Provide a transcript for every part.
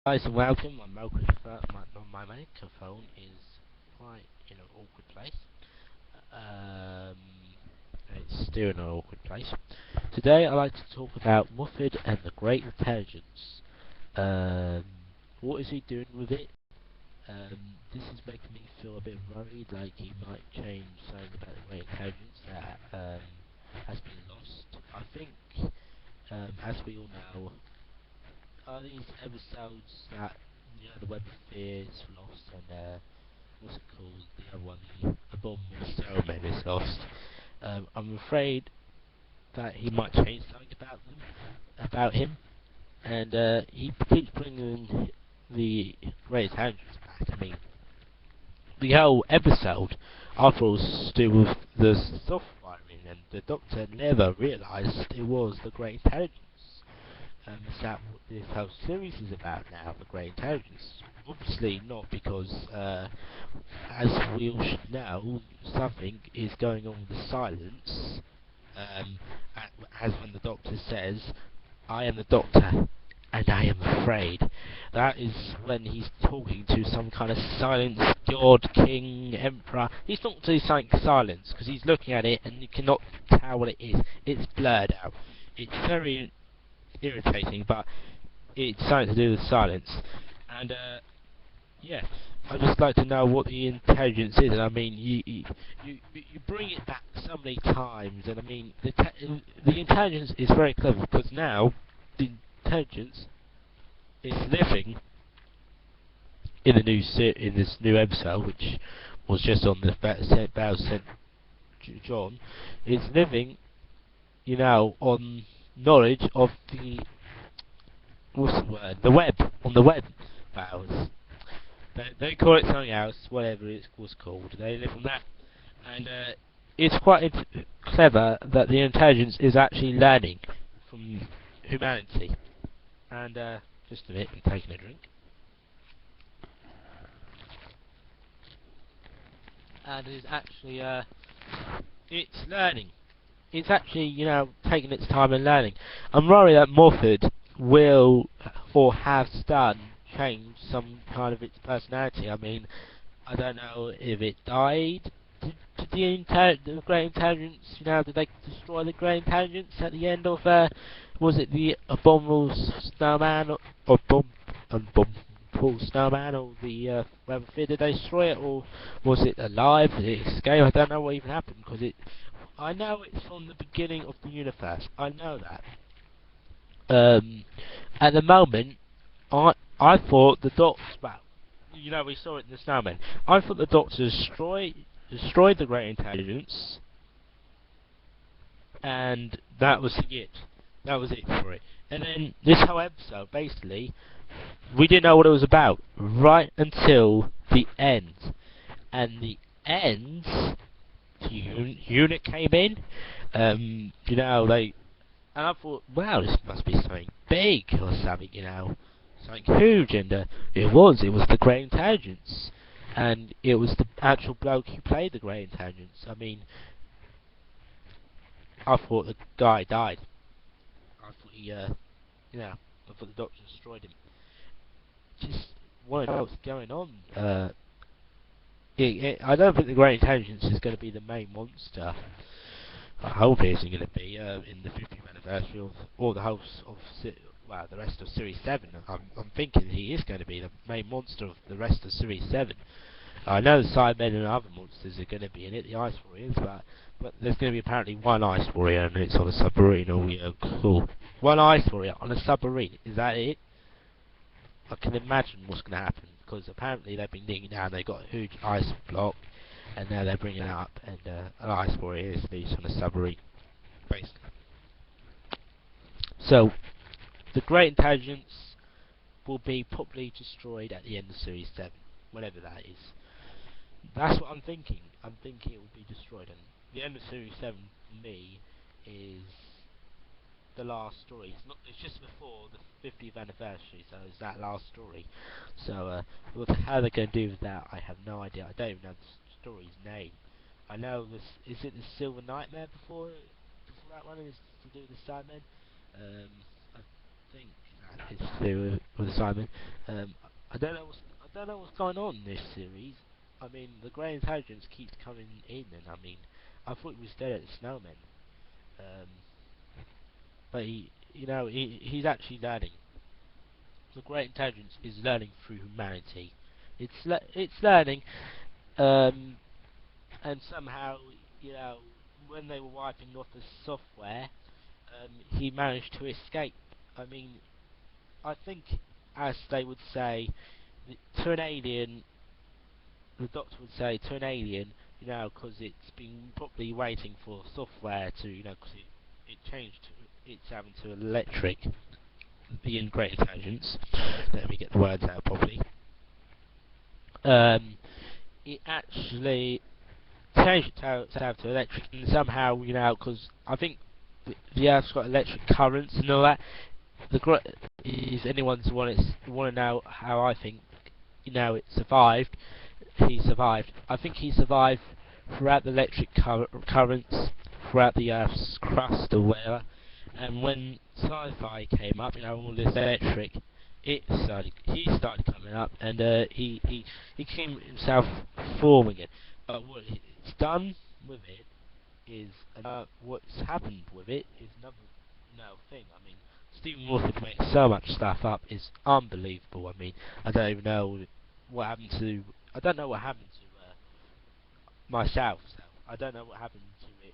Guys, and welcome. My microphone is quite in an awkward place. Um, it's still in an awkward place. Today, I'd like to talk about Moffat and the Great Intelligence. Um, what is he doing with it? This is making me feel a bit worried, like he might change something about the Great Intelligence that has been lost. I think, as we all know, are these episodes that the Web of Fear is lost and what's it called? The other one, the Abominable Snowman is lost. I'm afraid that he might change something about him, and he keeps bringing the Great Intelligence back. I mean, the whole episode I thought was to do with the soft wiring, and the Doctor never realised it was the Great Intelligence. Is that what this whole series is about now, the Great Intelligence? Obviously not, because as we all should know, something is going on with the silence. Um, as when the Doctor says, "I am the Doctor, and I am afraid." That is when he's talking to some kind of silence god, king, emperor. He's not to something silence, because he's looking at it and you cannot tell what it is. It's blurred out. It's very irritating, but it's something to do with silence. And yeah, I'd just like to know what the intelligence is. And I mean, you bring it back so many times, and I mean, the intelligence is very clever because now the intelligence is living in the in this new episode, which was just on the Bell sent John, is living, on knowledge of the what's the word? The web, on the web files. They call it something else, whatever it was called. They live on that, and it's quite clever that the intelligence is actually learning from humanity. And just a minute, I'm taking a drink. And it's actually it's learning. It's actually taking its time and learning. I'm worried that Moffat will or has done change some kind of its personality. I mean, I don't know if it died. Did the Great Intelligence, did they destroy the Great Intelligence at the end of, was it the Abominable Snowman, or Abominable Snowman, or the, Web of Fear? Did they destroy it, or was it alive? Did it escape? I don't know what even happened, because I know it's from the beginning of the universe. I know that. At the moment, I thought the Doctor, well, we saw it in the Snowman. I thought the Doctor destroyed the Great Intelligence, and that was it. That was it for it. And then this whole episode, basically, we didn't know what it was about right until the end. And the end, unit came in. They, and I thought, wow, this must be something big or something, something huge. And it was the Great Intelligence. And it was the actual bloke who played the Great Intelligence. I mean, I thought the guy died. I thought I thought the Doctor destroyed him. Just want to know what's going on. I don't think the Great Intelligence is going to be the main monster. I hope it isn't going to be in the 50th anniversary or the whole the rest of Series 7. I'm thinking he is going to be the main monster of the rest of Series 7. I know the Cybermen and other monsters are going to be in it, the Ice Warriors, but there's going to be apparently one Ice Warrior and it's on a submarine. Oh yeah, cool. One Ice Warrior on a submarine. Is that it? I can imagine what's going to happen, because apparently they've been digging down, they've got a huge ice block, and now they're bringing it up, and an Ice Warrior is released on a submarine, basically. So, the Great Intelligence will be probably destroyed at the end of Series 7, whatever that is. That's what I'm thinking. I'm thinking it will be destroyed, and the end of Series 7 for me is the last story. It's just before the 50th anniversary, so it's that last story. So how they're going to do with that, I have no idea. I don't even know the story's name. I know this. Is it the Silver Nightmare before that one? Is to do with the Sidemen? I think it's to do with Simon. Um, I don't know what's going on in this series. I mean, the grey intelligence keeps coming in, and I mean, I thought he was dead at the snowman. Um, but he's actually learning. The great intelligence is learning through humanity. It's learning, um, and somehow, you know, when they were wiping off the software, he managed to escape. I mean, I think, as they would say, to an alien, the doctor would say to an alien, you know, because it's been probably waiting for software to, you know, because it changed itself into electric, the great intelligence. Let me get the words out properly. Um, it actually changed itself to electric, and somehow, you know, because I think the Earth's got electric currents and all that. If anyone's want to know how I think, you know, it survived. He survived. I think he survived throughout the electric currents, throughout the Earth's crust or whatever. And when sci-fi came up, you know, all this electric, he started coming up, and he came himself forming it. But what it's done with it is what's happened with it is another thing. I mean, Stephen Moffat makes so much stuff up. It's unbelievable. I mean, I don't even know what happened to. I don't know what happened to myself. So I don't know what happened to it.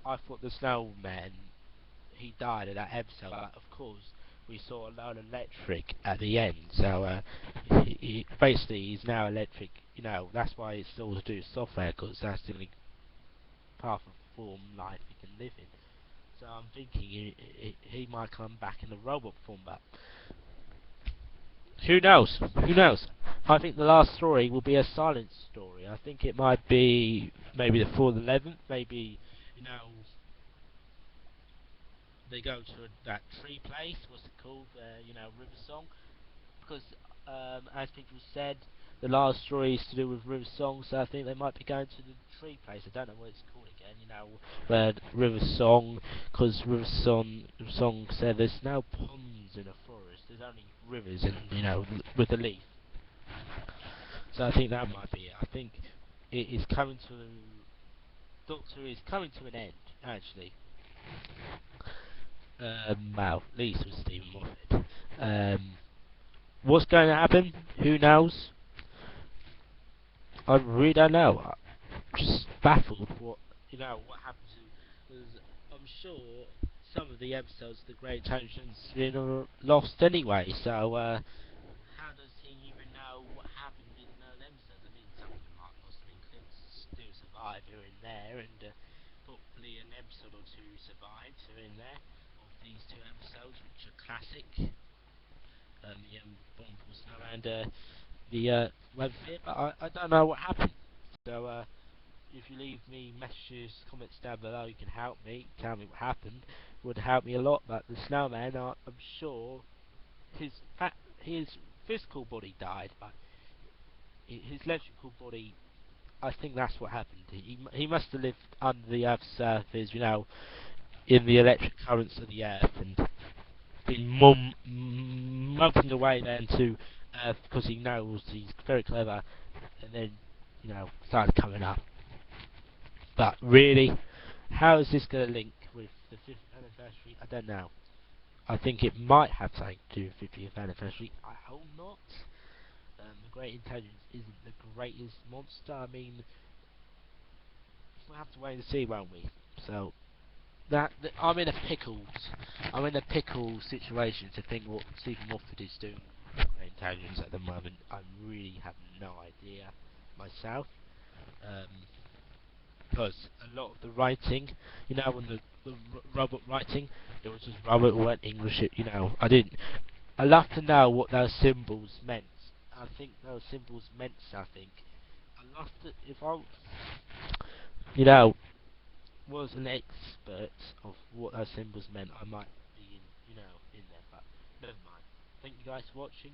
I thought the snowman he died in that episode, but of course we saw a load of electric at the end. So basically he's now electric. You know, that's why it's all to do with software, because that's the only path of form life he can live in. So I'm thinking he might come back in the robot form, but who knows? Who knows? I think the last story will be a silent story. I think it might be maybe the 4th, 11th, maybe, you know, they go to that tree place, what's it called, you know, River Song, because as people said, the last story is to do with River Song, so I think they might be going to the tree place. I don't know what it's called again, you know, where River Song, because Song said there's no ponds in a forest, there's only rivers, and you know, with a leaf. So I think that might be it. I think it is coming to Doctor is coming to an end, actually. Well, at least with Stephen Moffat. What's going to happen? Who knows? I really don't know. I'm just baffled what happens to, because I'm sure some of the episodes of the Great Intelligence are lost anyway. So how does he even know what happened in those episodes? I mean, some of them might lost. I mean, clips still survive here and there, and hopefully an episode or two survives here and there of these two episodes, which are classic. The Bomb for Snow and the Web Fit, but I don't know what happened. So if you leave me messages, comments down below, you can help me, tell me what happened. Would help me a lot. But the snowman, I'm sure his his physical body died, but his electrical body, I think that's what happened. He must have lived under the Earth's surface, you know, in the electric currents of the Earth, and been moping away then to Earth because he knows he's very clever, and then started coming up. But really, how is this going to link with the 50th anniversary? I don't know. I think it might have something to do with 50th anniversary. I hope not. The Great Intelligence isn't the greatest monster. I mean, we'll have to wait and see, won't we? So I'm in a pickle. I'm in a pickle situation to think what Stephen Moffat is doing with Great Intelligence at the moment. I really have no idea myself. Because a lot of the writing, when the robot writing, it was just robot weren't English. I'd love to know what those symbols meant. I think those symbols meant something. I'd love to, if I, was an expert of what those symbols meant, I might be in there, but never mind. Thank you guys for watching.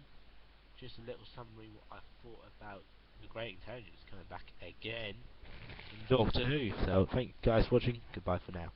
Just a little summary what I thought about the Great Intelligence coming back again in Doctor Who. So thank you guys for watching. Goodbye for now.